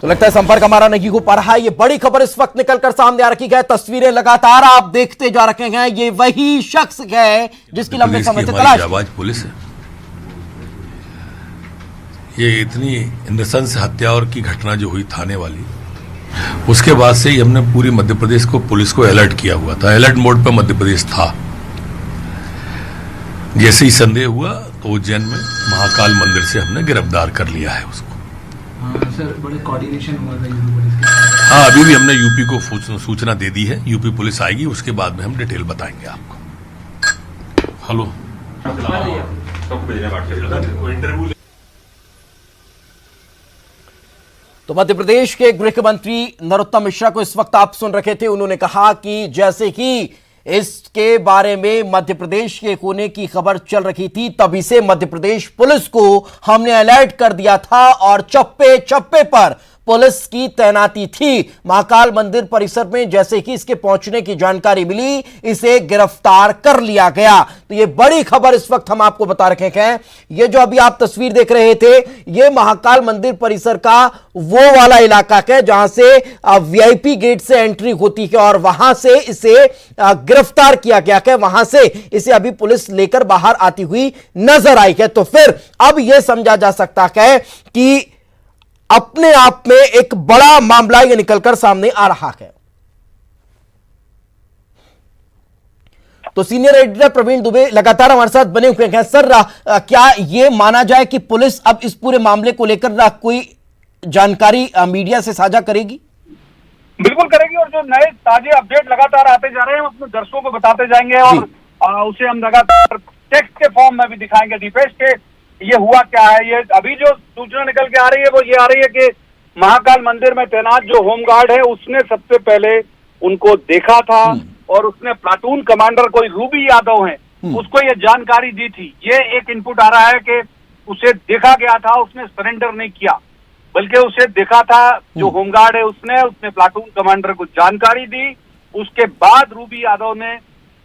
तो लगता है संपर्क हमारा नहीं हो पा रहा है। ये बड़ी खबर इस वक्त निकलकर सामने आ रखी है, तस्वीरें लगातार आप देखते जा रखे हैं। ये वही शख्स है जिसकी लंबे समय से तलाश आवाज पुलिस है। ये इतनी नृशंस हत्या और की घटना जो हुई थाने वाली, उसके बाद से ही हमने पूरी मध्य प्रदेश को, पुलिस को अलर्ट किया हुआ था। अलर्ट मोड पर मध्य प्रदेश था। जैसे ही संदेह हुआ तो उज्जैन में महाकाल मंदिर से हमने गिरफ्तार कर लिया है उसको। सर, बड़े कोऑर्डिनेशन हुआ था यूपी पुलिस के साथ। हाँ, अभी भी हमने यूपी को सूचना दे दी है। यूपी पुलिस आएगी, उसके बाद में हम डिटेल बताएंगे आपको। हेलो, तो मध्य प्रदेश के गृह मंत्री नरोत्तम मिश्रा को इस वक्त आप सुन रखे थे। उन्होंने कहा कि जैसे ही इसके बारे में मध्य प्रदेश के होने की खबर चल रही थी, तभी से मध्य प्रदेश पुलिस को हमने अलर्ट कर दिया था और चप्पे चप्पे पर पुलिस की तैनाती थी। महाकाल मंदिर परिसर में जैसे ही इसके पहुंचने की जानकारी मिली, इसे गिरफ्तार कर लिया गया। तो ये बड़ी खबर इस वक्त हम आपको बता रखे हैं। ये जो अभी आप तस्वीर देख रहे थे, ये महाकाल मंदिर परिसर का वो वाला इलाका है जहां से वीआईपी गेट से एंट्री होती है और वहां से इसे गिरफ्तार किया गया है। वहां से इसे अभी पुलिस लेकर बाहर आती हुई नजर आई है। तो फिर अब यह समझा जा सकता है कि अपने आप में एक बड़ा मामला यह निकलकर सामने आ रहा है। तो सीनियर एडिटर प्रवीण दुबे लगातार हमारे साथ बने हुए हैं। सर, क्या यह माना जाए कि पुलिस अब इस पूरे मामले को लेकर कोई जानकारी मीडिया से साझा करेगी? बिल्कुल करेगी, और जो नए ताजे अपडेट लगातार आते जा रहे हैं हम अपने दर्शकों को बताते जाएंगे और उसे हम लगातार टेक्स्ट के फॉर्म में भी दिखाएंगे। दीपेश के ये हुआ क्या है, ये अभी जो सूचना निकल के आ रही है वो ये आ रही है कि महाकाल मंदिर में तैनात जो होमगार्ड है उसने सबसे पहले उनको देखा था और उसने प्लाटून कमांडर कोई रूबी यादव है उसको ये जानकारी दी थी। ये एक इनपुट आ रहा है कि उसे देखा गया था, उसने सरेंडर नहीं किया, बल्कि उसे देखा था जो होमगार्ड है उसने प्लाटून कमांडर को जानकारी दी। उसके बाद रूबी यादव ने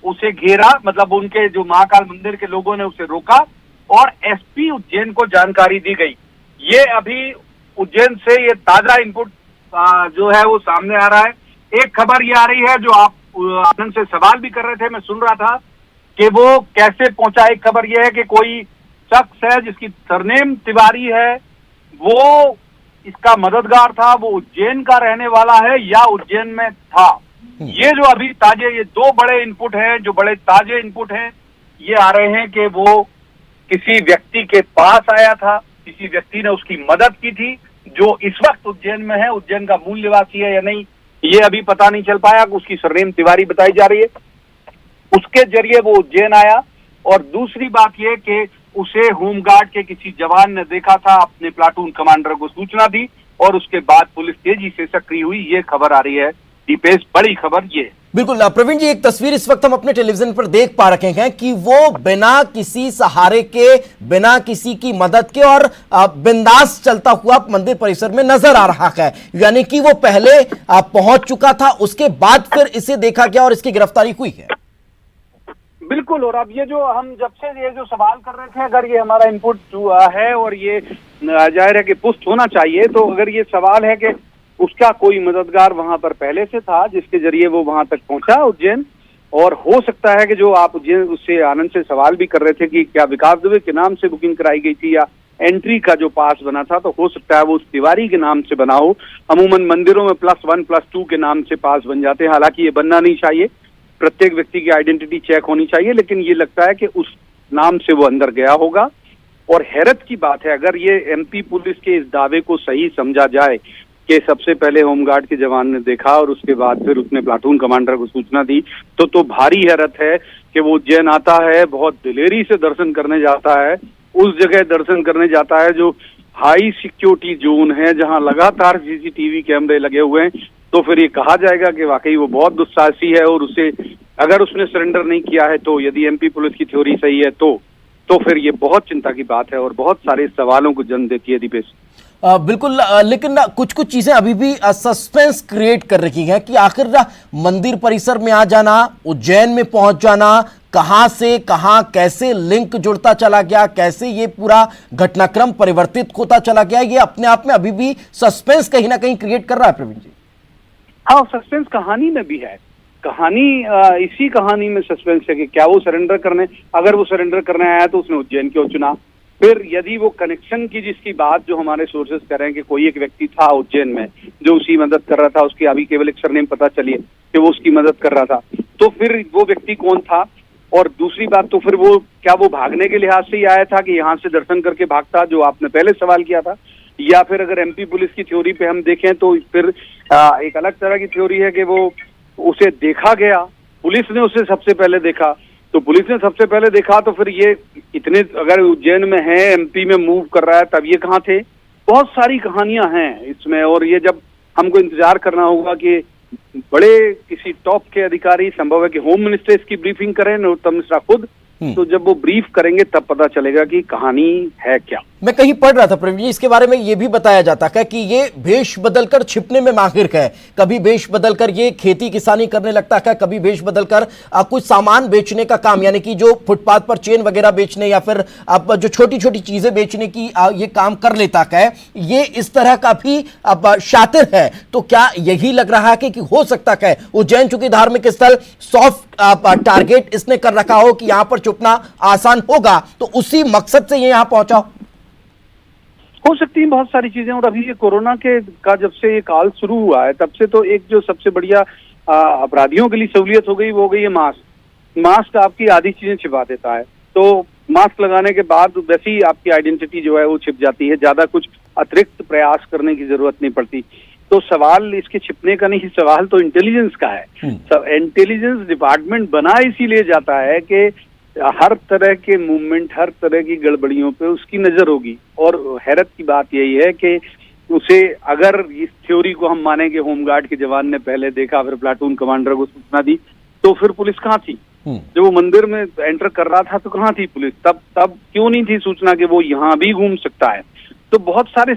उसे घेरा, मतलब उनके जो महाकाल मंदिर के लोगों ने उसे रोका और एसपी उज्जैन को जानकारी दी गई। ये अभी उज्जैन से ये ताजा इनपुट जो है वो सामने आ रहा है। एक खबर ये आ रही है जो आप आनंद से सवाल भी कर रहे थे, मैं सुन रहा था कि वो कैसे पहुंचा। एक खबर ये है कि कोई शख्स है जिसकी सरनेम तिवारी है, वो इसका मददगार था, वो उज्जैन का रहने वाला है या उज्जैन में था। ये जो अभी ताजे, ये दो बड़े इनपुट हैं, जो बड़े ताजे इनपुट हैं, ये आ रहे हैं कि वो किसी व्यक्ति के पास आया था, किसी व्यक्ति ने उसकी मदद की थी जो इस वक्त उज्जैन में है। उज्जैन का मूल निवासी है या नहीं ये अभी पता नहीं चल पाया। उसकी सरनेम तिवारी बताई जा रही है, उसके जरिए वो उज्जैन आया। और दूसरी बात ये कि उसे होमगार्ड के किसी जवान ने देखा था, अपने प्लाटून कमांडर को सूचना दी और उसके बाद पुलिस तेजी से सक्रिय हुई। ये खबर आ रही है दीपेश, बड़ी खबर ये। बिल्कुल प्रवीण जी, एक तस्वीर इस वक्त हम अपने टेलीविजन पर देख पा रखे हैं कि वो बिना किसी सहारे के, बिना किसी की मदद के और बिंदास चलता हुआ मंदिर परिसर में नजर आ रहा है। यानी कि वो पहले पहुंच चुका था, उसके बाद फिर इसे देखा गया और इसकी गिरफ्तारी हुई है। बिल्कुल, और अब ये जो हम जब से ये जो सवाल कर रहे थे, अगर ये हमारा इनपुट है और ये जाहिर है कि पुष्ट होना चाहिए, तो अगर ये सवाल है कि उसका कोई मददगार वहां पर पहले से था जिसके जरिए वो वहां तक पहुंचा उज्जैन, और हो सकता है कि जो आप उज्जैन उससे आनंद से सवाल भी कर रहे थे कि क्या विकास दुबे के नाम से बुकिंग कराई गई थी या एंट्री का जो पास बना था, तो हो सकता है वो उस तिवारी के नाम से बना हो। अमूमन मंदिरों में +1 +2 के नाम से पास बन जाते हैं, हालांकि ये बनना नहीं चाहिए, प्रत्येक व्यक्ति की आइडेंटिटी चेक होनी चाहिए, लेकिन ये लगता है कि उस नाम से वो अंदर गया होगा। और हैरत की बात है, अगर ये एमपी पुलिस के इस दावे को सही समझा जाए कि सबसे पहले होमगार्ड के जवान ने देखा और उसके बाद फिर उसने प्लाटून कमांडर को सूचना दी, तो भारी हैरत है कि वो उज्जैन आता है, बहुत दिलेरी से दर्शन करने जाता है, उस जगह दर्शन करने जाता है जो हाई सिक्योरिटी जोन है, जहां लगातार सीसीटीवी कैमरे लगे हुए हैं। तो फिर ये कहा जाएगा कि वाकई वो बहुत दुस्साहसी है और उसे, अगर उसने सरेंडर नहीं किया है, तो यदि एमपी पुलिस की थ्योरी सही है तो फिर ये बहुत चिंता की बात है और बहुत सारे सवालों को जन्म देती है। दीपेश, बिल्कुल, लेकिन कुछ कुछ चीजें अभी भी सस्पेंस क्रिएट कर रखी हैं कि आखिर मंदिर परिसर में आ जाना, उज्जैन में पहुंच जाना, कहां से कहां कैसे लिंक जुड़ता चला गया, कैसे ये पूरा घटनाक्रम परिवर्तित होता चला गया, ये अपने आप में अभी भी सस्पेंस कहीं ना कहीं क्रिएट कर रहा है प्रवीण जी। हाँ, सस्पेंस कहानी में भी है। कहानी इसी कहानी में सस्पेंस है कि क्या वो सरेंडर करने, अगर वो सरेंडर करने आया तो उसने उज्जैन क्यों चुना। फिर यदि वो कनेक्शन की जिसकी बात जो हमारे सोर्सेस कर रहे हैं कि कोई एक व्यक्ति था उज्जैन में जो उसकी मदद कर रहा था, उसकी अभी केवल एक सरनेम पता चली है कि वो उसकी मदद कर रहा था, तो फिर वो व्यक्ति कौन था। और दूसरी बात, तो फिर वो क्या वो भागने के लिहाज से ही आया था कि यहाँ से दर्शन करके भागता, जो आपने पहले सवाल किया था, या फिर अगर एमपी पुलिस की थ्योरी पे हम देखें तो फिर एक अलग तरह की थ्योरी है कि वो उसे देखा गया, पुलिस ने उसे सबसे पहले देखा, तो पुलिस ने सबसे पहले देखा तो फिर ये इतने अगर उज्जैन में है, एमपी में मूव कर रहा है, तब ये कहाँ थे। बहुत सारी कहानियां हैं इसमें, और ये जब हमको इंतजार करना होगा कि बड़े किसी टॉप के अधिकारी, संभव है कि होम मिनिस्टर इसकी ब्रीफिंग करें, नरोत्तम मिश्रा खुद, तो जब वो ब्रीफ करेंगे तब पता चलेगा कि कहानी है क्या। मैं कहीं पढ़ रहा था प्रवीण जी, इसके बारे में ये भी बताया जाता है कि ये भेष बदलकर छिपने में माहिर है। कभी भेष बदलकर ये खेती किसानी करने लगता है, कभी भेष बदलकर कुछ सामान बेचने का काम, यानी कि जो फुटपाथ पर चेन वगैरह बेचने या फिर अब जो छोटी छोटी चीजें बेचने की ये काम कर लेता है। ये इस तरह का भी अब शातिर है। तो क्या यही लग रहा है कि हो सकता है उज्जैन चूंकि धार्मिक स्थल, सॉफ्ट टारगेट इसने कर रखा हो कि यहां पर छुपना आसान होगा, तो उसी मकसद से ये यहां पहुंचा हो सकती है बहुत सारी चीजें। और अभी ये कोरोना के का जब से ये काल शुरू हुआ है तब से तो एक जो सबसे बढ़िया अपराधियों के लिए सहूलियत हो गई है मास्क। मास्क आपकी आधी चीजें छिपा देता है, तो मास्क लगाने के बाद वैसे ही आपकी आइडेंटिटी जो है वो छिप जाती है, ज्यादा कुछ अतिरिक्त प्रयास करने की जरूरत नहीं पड़ती। तो सवाल इसके छिपने का नहीं, सवाल तो इंटेलिजेंस का है। इंटेलिजेंस डिपार्टमेंट बना इसीलिए जाता है कि हर तरह के मूवमेंट, हर तरह की गड़बड़ियों पे उसकी नजर होगी। और हैरत की बात यही है कि उसे, अगर इस थ्योरी को हम माने कि होमगार्ड के जवान ने पहले देखा, फिर प्लाटून कमांडर को सूचना दी, तो फिर पुलिस कहाँ थी? जब वो मंदिर में एंटर कर रहा था तो कहाँ थी पुलिस? तब क्यों नहीं थी सूचना कि वो यहाँ भी घूम सकता है? तो बहुत सारे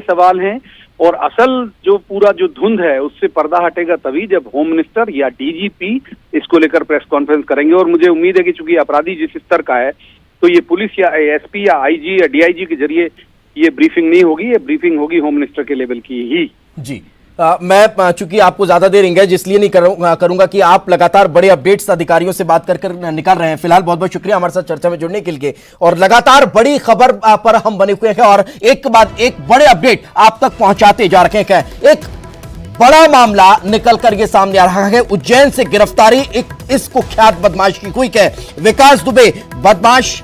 सवाल हैं। और असल जो पूरा जो धुंध है उससे पर्दा हटेगा तभी जब होम मिनिस्टर या डीजीपी इसको लेकर प्रेस कॉन्फ्रेंस करेंगे। और मुझे उम्मीद है कि चूंकि अपराधी जिस स्तर का है तो ये पुलिस या एसपी या आईजी या डीआईजी के जरिए ये ब्रीफिंग नहीं होगी, ये ब्रीफिंग होगी होम मिनिस्टर के लेवल की ही। जी, मैं चूंकि आपको ज्यादा देर एंगेज इसलिए नहीं करूंगा कि आप लगातार बड़े अपडेट्स अधिकारियों से बात कर निकाल रहे हैं। फिलहाल बहुत बहुत शुक्रिया हमारे साथ चर्चा में जुड़ने के लिए, और लगातार बड़ी खबर पर हम बने हुए हैं और एक के बाद एक बड़े अपडेट आप तक पहुंचाते जा रहे हैं। एक बड़ा मामला निकल कर ये सामने आ रहा है। उज्जैन से गिरफ्तारी इस कुख्यात बदमाश की हुई है। विकास दुबे बदमाश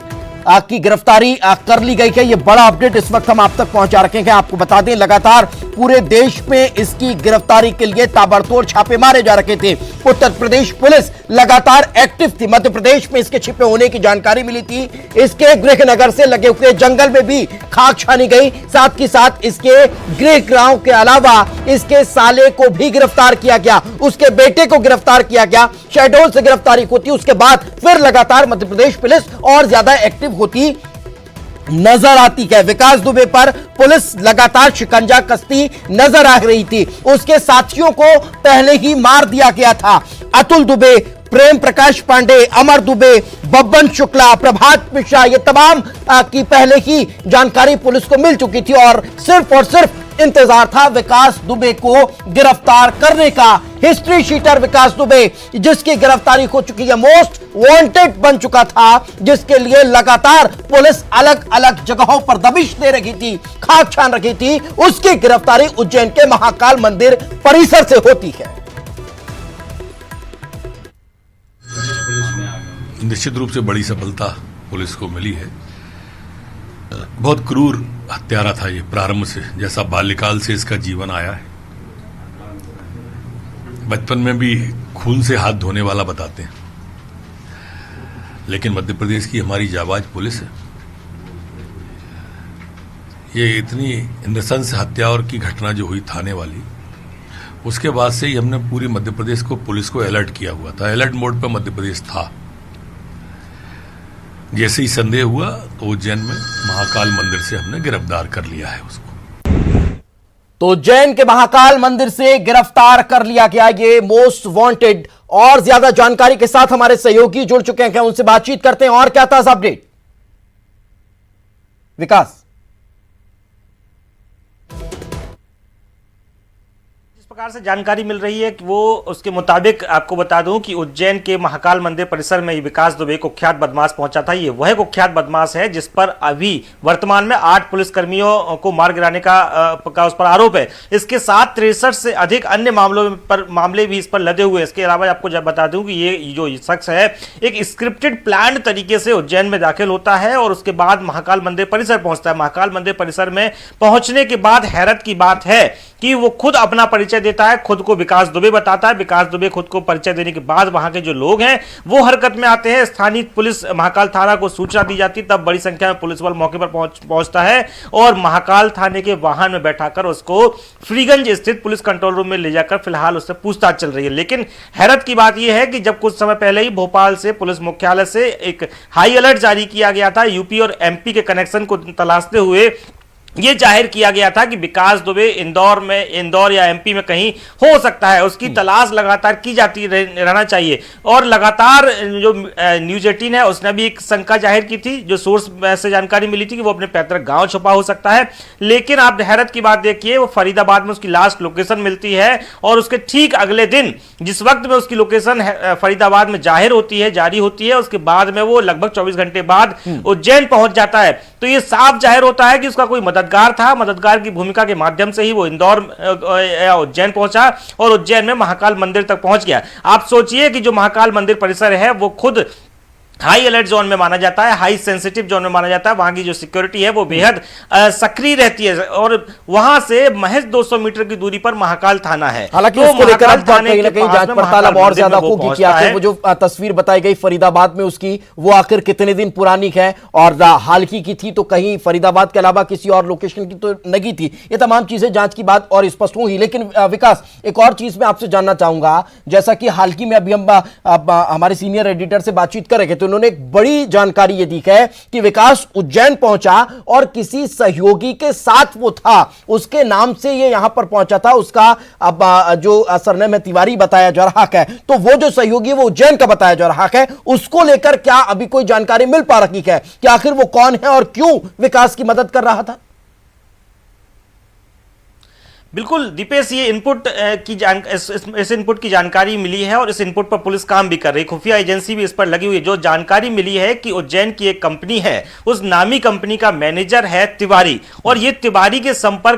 की गिरफ्तारी कर ली गई है। ये बड़ा अपडेट इस वक्त हम आप तक पहुंचा रखे हैं। आपको बता दें लगातार पूरे देश में इसकी गिरफ्तारी के लिए ताबड़तोड़ छापे मारे जा रखे थे। उत्तर प्रदेश पुलिस लगातार एक्टिव थी। मध्य प्रदेश में इसके छिपे होने की जानकारी मिली थी। इसके गृहनगर से लगे हुए जंगल में भी खाक छानी गई। साथ ही साथ इसके गृह गांव के अलावा इसके साले को भी गिरफ्तार किया गया, उसके बेटे को गिरफ्तार किया गया। शहडोल से गिरफ्तारी होती, उसके बाद फिर लगातार मध्य प्रदेश पुलिस और ज्यादा एक्टिव होती नजर आती है। विकास दुबे पर पुलिस लगातार शिकंजा कसती नजर आ रही थी। उसके साथियों को पहले ही मार दिया गया था। अतुल दुबे, प्रेम प्रकाश पांडे, अमर दुबे, बब्बन शुक्ला, प्रभात मिश्रा, ये तमाम की पहले ही जानकारी पुलिस को मिल चुकी थी और सिर्फ इंतजार था विकास दुबे को गिरफ्तार करने का। हिस्ट्री शीटर विकास दुबे जिसकी गिरफ्तारी हो चुकी है, मोस्ट वांटेड बन चुका था, जिसके लिए लगातार पुलिस अलग अलग जगहों पर दबिश दे रही थी, खाक छान रखी थी, उसकी गिरफ्तारी उज्जैन के महाकाल मंदिर परिसर से होती है। निश्चित रूप से बड़ी सफलता पुलिस को मिली है। बहुत क्रूर हत्यारा था ये प्रारंभ से, जैसा बाल्यकाल से इसका जीवन आया है। बचपन में भी खून से हाथ धोने वाला बताते हैं, लेकिन मध्य प्रदेश की हमारी जाबाज पुलिस है। ये इतनी नृशंस हत्या और की घटना जो हुई थाने वाली, उसके बाद से ही हमने पूरी मध्य प्रदेश को, पुलिस को अलर्ट किया हुआ था। अलर्ट मोड पर मध्य प्रदेश था। जैसे ही संदेह हुआ तो उज्जैन में महाकाल मंदिर से हमने गिरफ्तार कर लिया है उसको। तो उज्जैन के महाकाल मंदिर से गिरफ्तार कर लिया गया ये मोस्ट वांटेड। और ज्यादा जानकारी के साथ हमारे सहयोगी जुड़ चुके हैं, उनसे बातचीत करते हैं। और क्या ताजा अपडेट विकास? प्रकार से जानकारी मिल रही है कि वो उसके मुताबिक आपको बता दूं कि उज्जैन के महाकाल मंदिर परिसर में विकास दुबे कुख्यात बदमाश पहुंचा था। ये वह कुख्यात बदमाश है जिस पर अभी वर्तमान में 8 पुलिसकर्मियों को मार गिराने का उस पर आरोप है। इसके साथ 63 से अधिक अन्य मामले भी इस पर लदे हुए। इसके अलावा आपको जब बता दूं कि ये जो शख्स है एक स्क्रिप्टेड प्लान तरीके से उज्जैन में दाखिल होता है और उसके बाद महाकाल मंदिर परिसर पहुंचता है। महाकाल मंदिर परिसर में पहुंचने के बाद हैरत की बात है कि वो खुद अपना परिचय देता है, खुद को विकास दुबे बताता है। विकास दुबे खुद को परिचय देने के बाद वहां के जो लोग हैं वो हरकत में आते हैं। स्थानीय पुलिस महाकाल थाना को सूचना दी जाती, तब बड़ी संख्या में पुलिस बल मौके पर पहुंचता है और महाकाल थाने के वाहन में बैठाकर उसको फ्रीगंज स्थित पुलिस कंट्रोल रूम में ले जाकर फिलहाल उससे पूछताछ चल रही है। लेकिन हैरत की बात यह है कि जब कुछ समय पहले ही भोपाल से पुलिस मुख्यालय से एक हाई अलर्ट जारी किया गया था, यूपी और एमपी के कनेक्शन को तलाशते हुए यह जाहिर किया गया था कि विकास दुबे इंदौर या एमपी में कहीं हो सकता है। उसकी तलाश लगातार की जाती रहना चाहिए। और लगातार जो न्यूज 18 है उसने भी एक शंका जाहिर की थी, जो सोर्स से जानकारी मिली थी कि वो अपने पैतृक गांव छुपा हो सकता है। लेकिन आप हैरत की बात देखिए, वो फरीदाबाद में उसकी लास्ट लोकेशन मिलती है और उसके ठीक अगले दिन जिस वक्त में उसकी लोकेशन फरीदाबाद में जारी होती है, उसके बाद में वो लगभग 24 घंटे बाद उज्जैन पहुंच जाता है। तो ये साफ जाहिर होता है कि उसका कोई मददगार था। मददगार की भूमिका के माध्यम से ही वो इंदौर या उज्जैन पहुंचा और उज्जैन में महाकाल मंदिर तक पहुंच गया। आप सोचिए कि जो महाकाल मंदिर परिसर है वो खुद हाई अलर्ट जोन में माना जाता है, हाई सेंसिटिव जोन में माना जाता है। वहां की जो सिक्योरिटी है वो बेहद सक्रिय रहती है और वहां से महज 200 मीटर की दूरी पर महाकाल थाना है। हालांकि तो उसको लेकर अब कहीं ना कहीं जांच पड़ताल अब और ज्यादा होगी कि आखिर वो जो तस्वीर बताई गई फरीदाबाद में उसकी, वो आखिर कितने दिन पुरानी है और हाल की थी, तो कहीं फरीदाबाद के अलावा किसी और लोकेशन की तो नहीं थी। ये तमाम चीजें जांच की बात और स्पष्ट होगी। लेकिन विकास, एक और चीज मैं आपसे जानना चाहूंगा, जैसा कि हाल ही में अभी हम हमारे सीनियर एडिटर से बातचीत कर रहे थे, उन्होंने एक बड़ी जानकारी ये दी है कि विकास उज्जैन पहुंचा और किसी सहयोगी के साथ वो था, उसके नाम से ये यहां पर पहुंचा था। उसका अब जो सरनेम है तिवारी बताया जा रहा है, तो वो जो सहयोगी वो उज्जैन का बताया जा रहा है, उसको लेकर क्या अभी कोई जानकारी मिल पा रही है कि आखिर वो कौन है और क्यों विकास की मदद कर रहा था? बिल्कुल दीपेश, ये इनपुट इस इनपुट की जानकारी मिली है और इस इनपुट पर पुलिस काम भी कर रही है। खुफिया एजेंसी भी इस पर लगी हुई है। जो जानकारी मिली है कि उज्जैन की एक कंपनी है, उस नामी कंपनी का मैनेजर है तिवारी और ये तिवारी के संपर्क